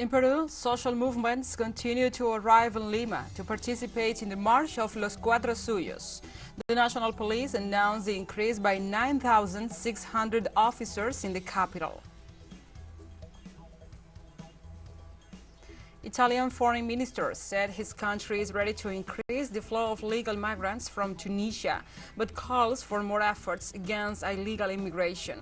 In Peru, social movements continue to arrive in Lima to participate in the March of Los Cuatro Suyos. The National Police announced the increase by 9,600 officers in the capital. Italian foreign minister said his country is ready to increase the flow of legal migrants from Tunisia, but calls for more efforts against illegal immigration.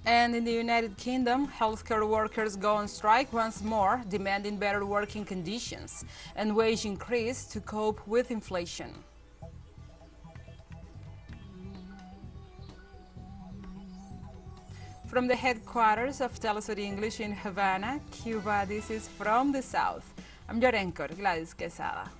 And in the United Kingdom, healthcare workers go on strike once more, demanding better working conditions and wage increase to cope with inflation. From the headquarters of TeleSUR English in Havana, Cuba, this is From the South. I'm your anchor, Gladys Quesada.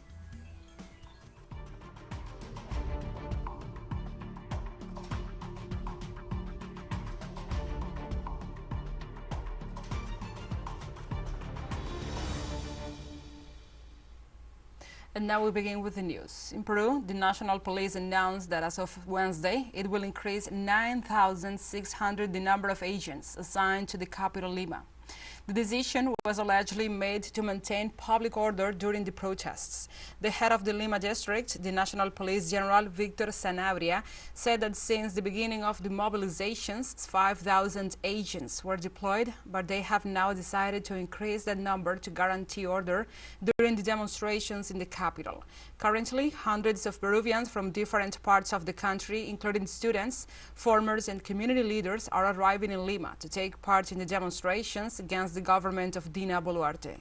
And now we begin with the news. In Peru, the National Police announced that as of Wednesday, it will increase 9,600 the number of agents assigned to the capital Lima. The decision was allegedly made to maintain public order during the protests. The head of the Lima district, the National Police General Victor Sanabria, said that since the beginning of the mobilizations, 5,000 agents were deployed, but they have now decided to increase that number to guarantee order during the demonstrations in the capital. Currently, hundreds of Peruvians from different parts of the country, including students, farmers, and community leaders, are arriving in Lima to take part in the demonstrations against the government of Dina Boluarte.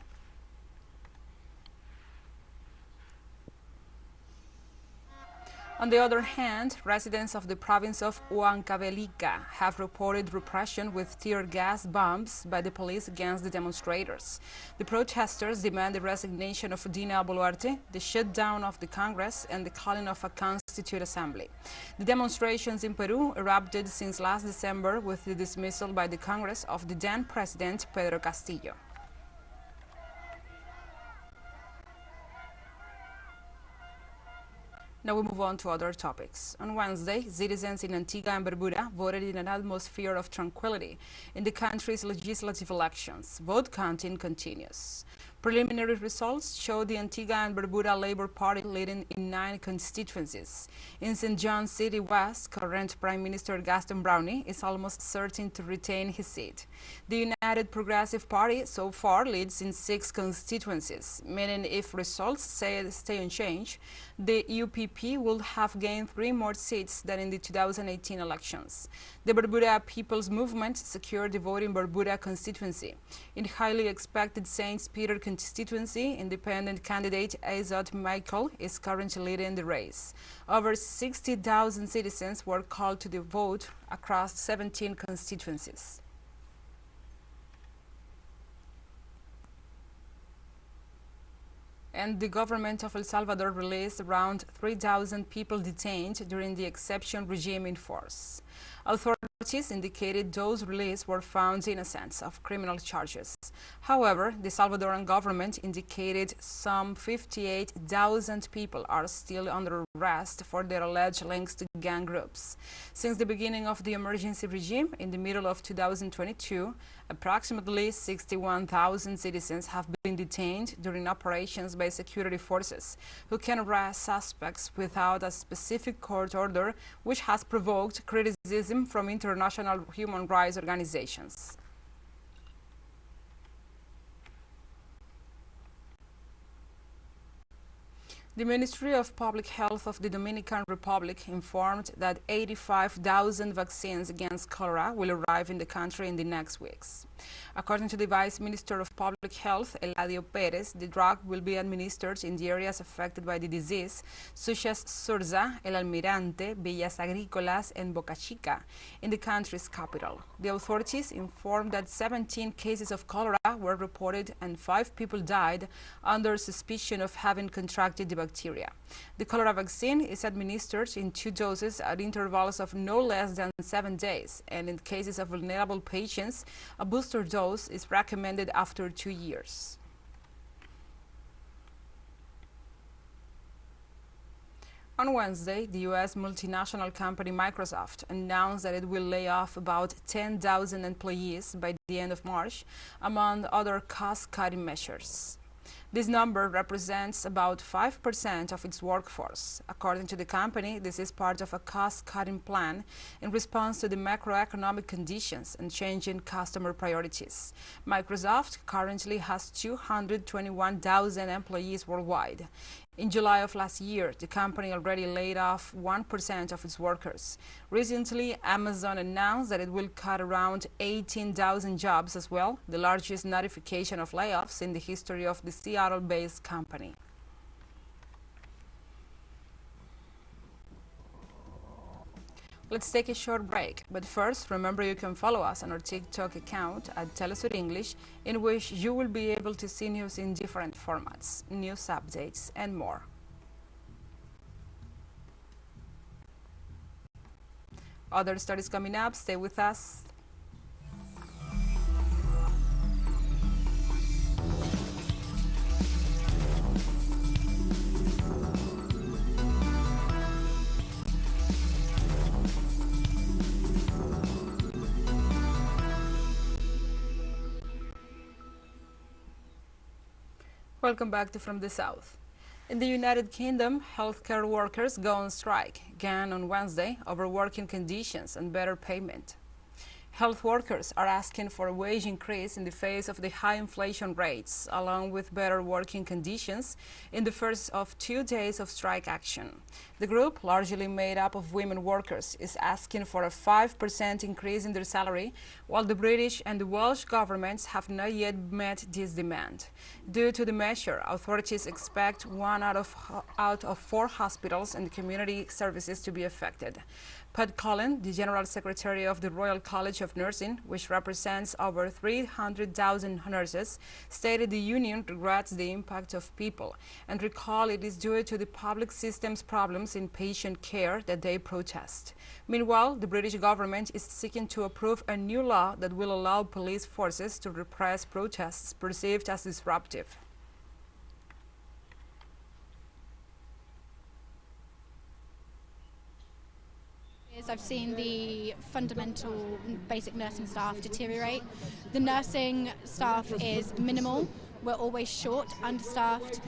On the other hand, residents of the province of Huancavelica have reported repression with tear gas bombs by the police against the demonstrators. The protesters demand the resignation of Dina Boluarte, the shutdown of the Congress, and the calling of a constituent assembly. The demonstrations in Peru erupted since last December with the dismissal by the Congress of the then President Pedro Castillo. Now we move on to other topics. On Wednesday, citizens in Antigua and Barbuda voted in an atmosphere of tranquility in the country's legislative elections. Vote counting continues. Preliminary results show the Antigua and Barbuda Labour Party leading in 9 constituencies. In St. John City West, current Prime Minister Gaston Brownie is almost certain to retain his seat. The United Progressive Party so far leads in 6 constituencies, meaning if results stay unchanged, the UPP will have gained 3 more seats than in the 2018 elections. The Barbuda People's Movement secured the vote in Barbuda constituency. In highly expected St. Peter constituency, independent candidate Azot Michael is currently leading the race. Over 60,000 citizens were called to the vote across 17 constituencies. And the government of El Salvador released around 3,000 people detained during the exception regime in force. Authorities indicated those released were found innocent of criminal charges. However, the Salvadoran government indicated some 58,000 people are still under arrest for their alleged links to gang groups. Since the beginning of the emergency regime in the middle of 2022, approximately 61,000 citizens have been detained during operations by security forces, who can arrest suspects without a specific court order, which has provoked criticism from international human rights organizations. The Ministry of Public Health of the Dominican Republic informed that 85,000 vaccines against cholera will arrive in the country in the next weeks. According to the Vice Minister of Public Health, Eladio Perez, the drug will be administered in the areas affected by the disease, such as Surza, El Almirante, Villas Agrícolas, and Boca Chica, in the country's capital. The authorities informed that 17 cases of cholera were reported and 5 people died under suspicion of having contracted the bacteria. The cholera vaccine is administered in 2 doses at intervals of no less than 7 days, and in cases of vulnerable patients, a booster dose is recommended after 2 years. On Wednesday, the U.S. multinational company Microsoft announced that it will lay off about 10,000 employees by the end of March, among other cost-cutting measures. This number represents about 5% of its workforce. According to the company, this is part of a cost-cutting plan in response to the macroeconomic conditions and changing customer priorities. Microsoft currently has 221,000 employees worldwide. In July of last year, the company already laid off 1% of its workers. Recently, Amazon announced that it will cut around 18,000 jobs as well, the largest notification of layoffs in the history of the Seattle-based company. Let's take a short break, but first remember you can follow us on our TikTok account at TeleSUR English, in which you will be able to see news in different formats, news updates and more. Other stories coming up, stay with us. Welcome back to From the South. In the United Kingdom, healthcare workers go on strike again on Wednesday over working conditions and better payment. Health workers are asking for a wage increase in the face of the high inflation rates, along with better working conditions in the first of 2 days of strike action. The group, largely made up of women workers, is asking for a 5% increase in their salary, while the British and the Welsh governments have not yet met this demand. Due to the measure, authorities expect 1 out of 4 hospitals and community services to be affected. Pat Cullen, the General Secretary of the Royal College of Nursing, which represents over 300,000 nurses, stated the union regrets the impact of people and recall it is due to the public system's problems in patient care that they protest. Meanwhile, the British government is seeking to approve a new law that will allow police forces to repress protests perceived as disruptive. I've seen the fundamental basic nursing staff deteriorate. The nursing staff is minimal. We're always short, understaffed.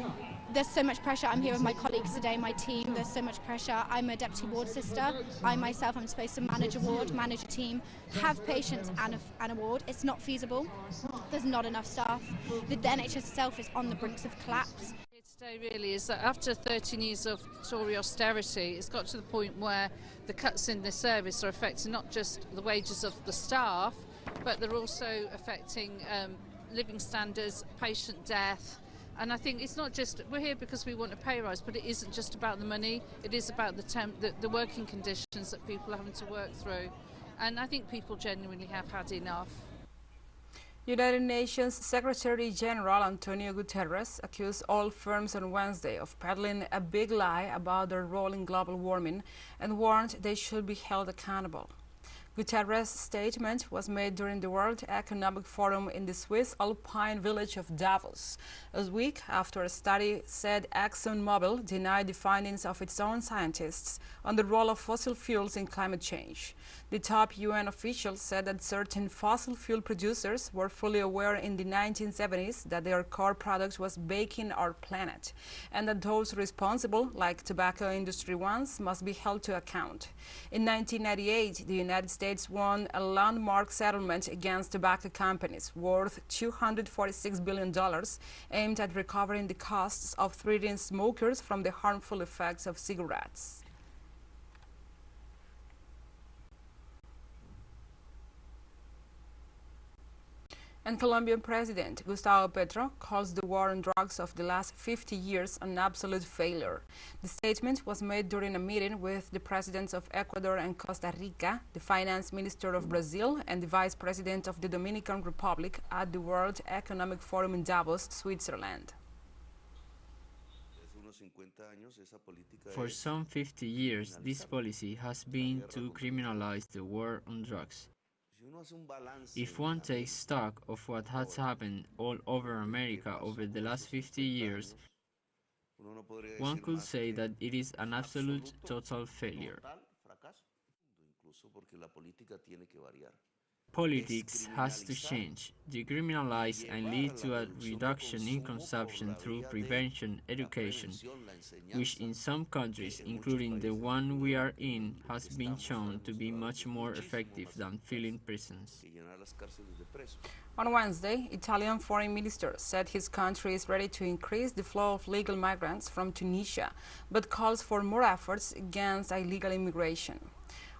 There's so much pressure. I'm here with my colleagues today, my team. There's so much pressure. I'm a deputy ward sister. I myself am supposed to manage a ward, manage a team, have patients and a ward. It's not feasible. There's not enough staff. The NHS itself is on the brink of collapse. Today really is that after 13 years of Tory austerity, it's got to the point where the cuts in the service are affecting not just the wages of the staff, but they're also affecting living standards, patient death. And I think it's not just, we're here because we want a pay rise, but it isn't just about the money, it is about the working conditions that people are having to work through. And I think people genuinely have had enough. United Nations Secretary General Antonio Guterres accused oil firms on Wednesday of peddling a big lie about their role in global warming and warned they should be held accountable. Guterres' statement was made during the World Economic Forum in the Swiss Alpine village of Davos, a week after a study said ExxonMobil denied the findings of its own scientists on the role of fossil fuels in climate change. The top UN official said that certain fossil fuel producers were fully aware in the 1970s that their core product was baking our planet, and that those responsible, like tobacco industry ones, must be held to account. In 1998, the United States won a landmark settlement against tobacco companies worth $246 billion, aimed at recovering the costs of treating smokers from the harmful effects of cigarettes. And Colombian President Gustavo Petro calls the war on drugs of the last 50 years an absolute failure. The statement was made during a meeting with the presidents of Ecuador and Costa Rica, the finance minister of Brazil, and the vice president of the Dominican Republic at the World Economic Forum in Davos, Switzerland. For some 50 years, this policy has been to criminalize the war on drugs. If one takes stock of what has happened all over America over the last 50 years, One could say that it is an absolute total failure. Politics has to change, decriminalize and lead to a reduction in consumption through prevention education, which in some countries, including the one we are in, has been shown to be much more effective than filling prisons. On Wednesday, Italian Foreign Minister said his country is ready to increase the flow of legal migrants from Tunisia, but calls for more efforts against illegal immigration.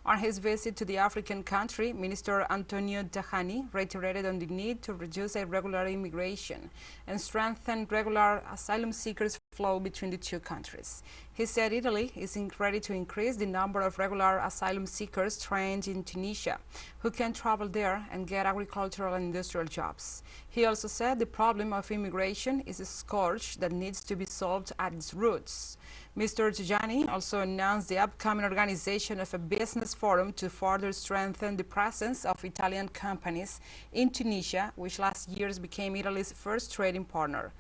On his visit to the African country, Minister Antonio Tajani reiterated on the need to reduce irregular immigration and strengthen regular asylum seekers' flow between the two countries. He said Italy is ready to increase the number of regular asylum seekers trained in Tunisia who can travel there and get agricultural and industrial jobs. He also said the problem of immigration is a scourge that needs to be solved at its roots. Mr. Tajani also announced the upcoming organization of a business forum to further strengthen the presence of Italian companies in Tunisia, which last year became Italy's first trading partner.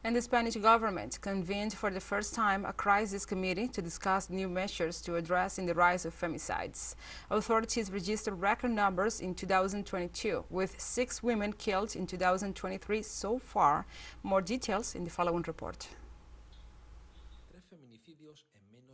And the Spanish government convened for the first time a crisis committee to discuss new measures to address the rise of femicides. Authorities registered record numbers in 2022, with 6 women killed in 2023 so far. More details in the following report.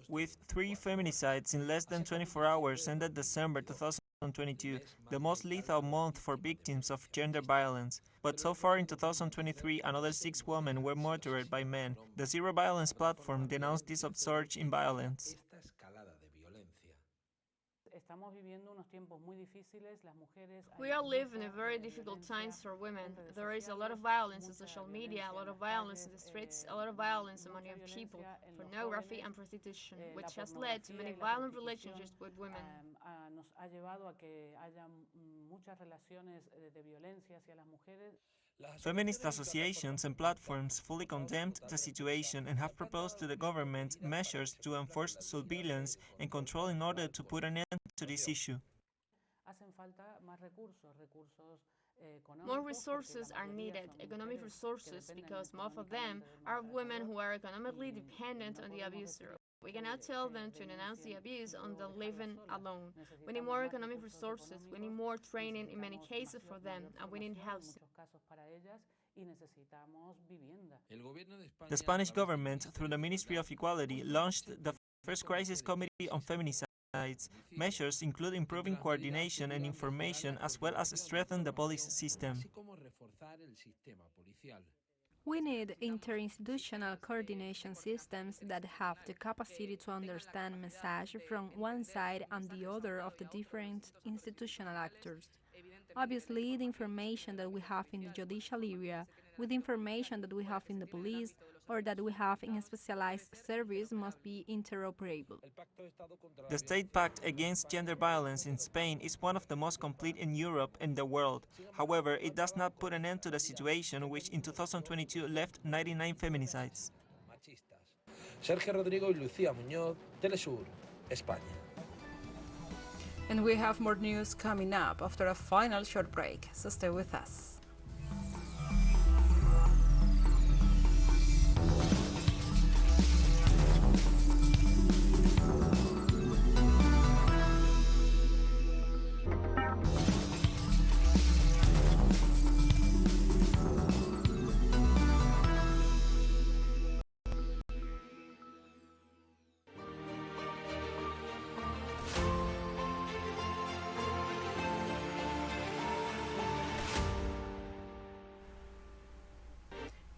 With 3 feminicides in less than 24 hours ended December 2022, the most lethal month for victims of gender violence. But so far in 2023, another 6 women were murdered by men. The Zero Violence platform denounced this upsurge in violence. We are living in very difficult times for women. There is a lot of violence on social media, a lot of violence in the streets, a lot of violence among young people, pornography and prostitution, which has led to many violent relationships with women. Feminist associations and platforms fully condemned the situation and have proposed to the government measures to enforce surveillance and control in order to put an end to this issue. More resources are needed, economic resources, because most of them are women who are economically dependent on the abuser. We cannot tell them to denounce the abuse on the living alone. We need more economic resources, we need more training in many cases for them, and we need housing. The Spanish government, through the Ministry of Equality, launched the first crisis committee on feminicides. Measures include improving coordination and information, as well as strengthening the police system. We need interinstitutional coordination systems that have the capacity to understand message from one side and the other of the different institutional actors. Obviously, the information that we have in the judicial area, with the information that we have in the police, or that we have in a specialized service must be interoperable. The State Pact Against Gender Violence in Spain is one of the most complete in Europe and the world. However, it does not put an end to the situation, which in 2022 left 99 feminicides. Sergio Rodrigo y Lucía Muñoz, TeleSUR, España. And we have more news coming up after a final short break, so stay with us.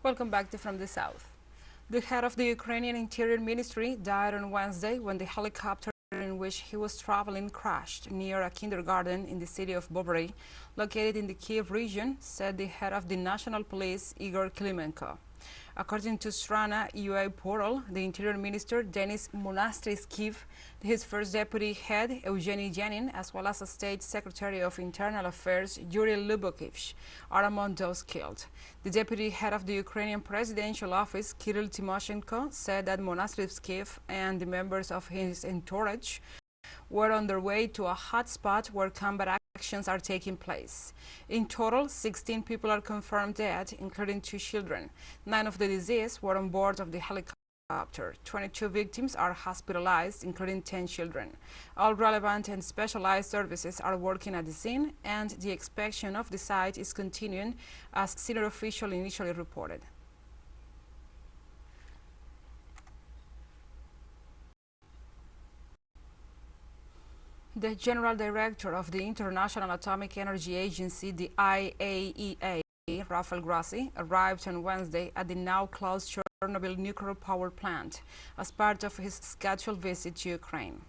Welcome back to From the South. The head of the Ukrainian Interior Ministry died on Wednesday when the helicopter in which he was traveling crashed near a kindergarten in the city of Bobrey, located in the Kiev region, said the head of the National Police, Igor Klimenko. According to Strana UA portal, the Interior Minister, Denis Monastyrskiy, his first deputy head, Evgeny Yanin, as well as a State Secretary of Internal Affairs, Yuri Lubokivich, are among those killed. The deputy head of the Ukrainian presidential office, Kirill Tymoshenko, said that Monastyrskiy and the members of his entourage were on their way to a hotspot where combat actions are taking place. In total, 16 people are confirmed dead, including 2 children. 9 of the deceased were on board of the helicopter. 22 victims are hospitalized, including 10 children. All relevant and specialized services are working at the scene, and the inspection of the site is continuing, as senior official initially reported. The General Director of the International Atomic Energy Agency, the IAEA, Rafael Grossi, arrived on Wednesday at the now-closed Chernobyl nuclear power plant as part of his scheduled visit to Ukraine.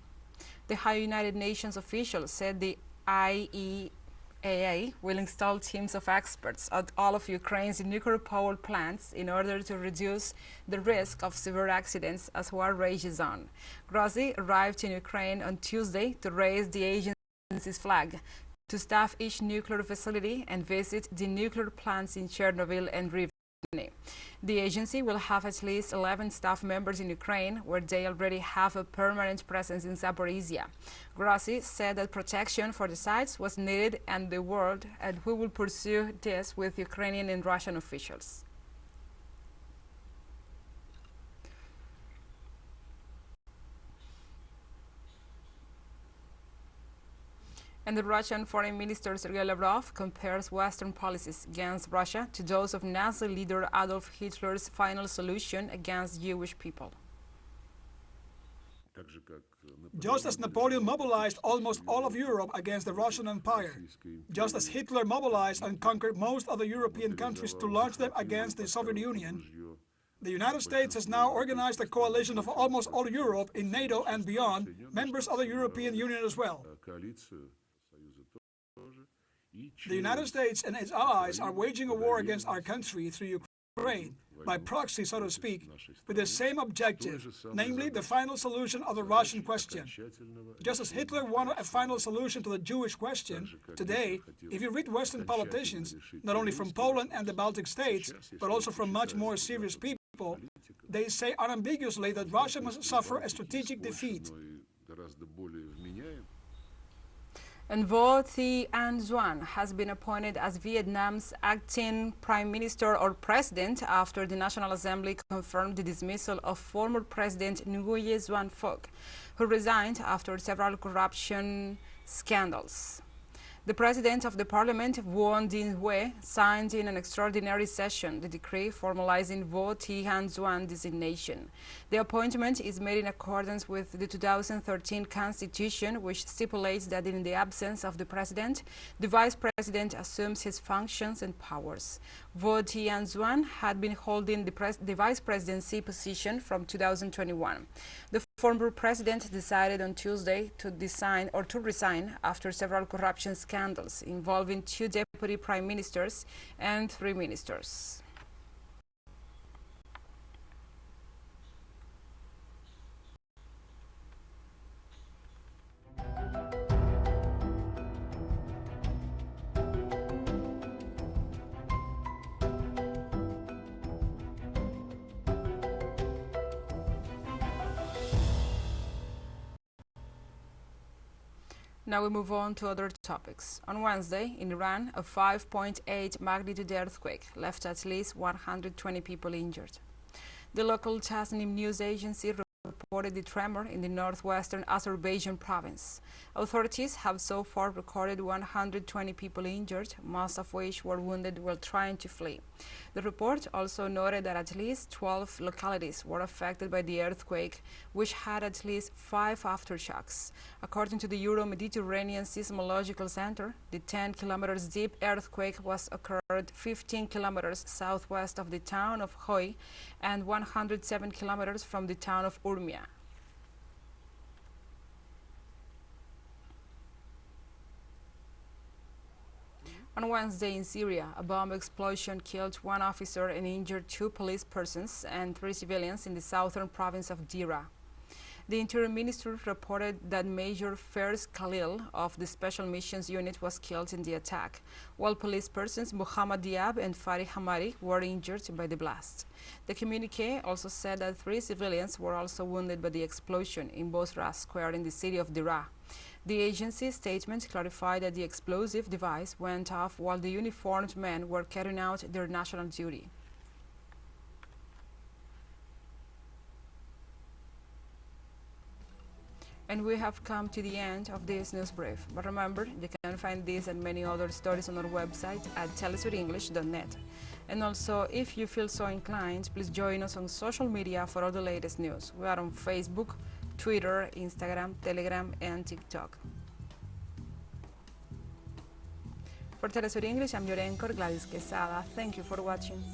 The high United Nations official said the IAEA will install teams of experts at all of Ukraine's nuclear power plants in order to reduce the risk of severe accidents as war rages on. Grossi arrived in Ukraine on Tuesday to raise the agency's flag, to staff each nuclear facility and visit the nuclear plants in Chernobyl and Rivne. The agency will have at least 11 staff members in Ukraine, where they already have a permanent presence in Zaporizhia. Grossi said that protection for the sites was needed and we will pursue this with Ukrainian and Russian officials. And the Russian Foreign Minister Sergei Lavrov compares Western policies against Russia to those of Nazi leader Adolf Hitler's final solution against Jewish people. Just as Napoleon mobilized almost all of Europe against the Russian Empire, just as Hitler mobilized and conquered most of the European countries to launch them against the Soviet Union, the United States has now organized a coalition of almost all Europe in NATO and beyond, members of the European Union as well. The United States and its allies are waging a war against our country through Ukraine, by proxy, so to speak, with the same objective, namely the final solution of the Russian question. Just as Hitler wanted a final solution to the Jewish question, today, if you read Western politicians, not only from Poland and the Baltic states, but also from much more serious people, they say unambiguously that Russia must suffer a strategic defeat. And Vo Thi Anh Duan has been appointed as Vietnam's acting prime minister or president after the National Assembly confirmed the dismissal of former President Nguyen Xuan Phuc, who resigned after several corruption scandals. The president of the parliament, Vuong Dinh Hue, signed in an extraordinary session the decree formalizing Vo Thi Anh Duan designation. The appointment is made in accordance with the 2013 Constitution, which stipulates that in the absence of the president, the vice president assumes his functions and powers. Vo Thi Anh Duan had been holding the vice presidency position from 2021. The former president decided on Tuesday to resign after several corruption scandals involving 2 deputy prime ministers and 3 ministers. Now we move on to other topics. On Wednesday, in Iran, a 5.8 magnitude earthquake left at least 120 people injured. The local Tasnim news agency reported the tremor in the northwestern Azerbaijan province. Authorities have so far recorded 120 people injured, most of which were wounded while trying to flee. The report also noted that at least 12 localities were affected by the earthquake, which had at least 5 aftershocks. According to the Euro-Mediterranean Seismological Center, the 10 kilometers deep earthquake was occurred 15 kilometers southwest of the town of Hoi and 107 kilometers from the town of Urmia. On Wednesday in Syria, a bomb explosion killed 1 officer and injured 2 police persons and 3 civilians in the southern province of Dira. The Interior Ministry reported that Major Fairs Khalil of the Special Missions Unit was killed in the attack, while police persons Muhammad Diab and Fari Hamari were injured by the blast. The communique also said that 3 civilians were also wounded by the explosion in Bosra Square in the city of Dira. The agency's statement clarified that the explosive device went off while the uniformed men were carrying out their national duty. And we have come to the end of this news brief. But remember, you can find this and many other stories on our website at telesurenglish.net. And also, if you feel so inclined, please join us on social media for all the latest news. We are on Facebook, Twitter, Instagram, Telegram, and TikTok. For TeleSUR English, I'm your anchor, Gladys Quesada. Thank you for watching.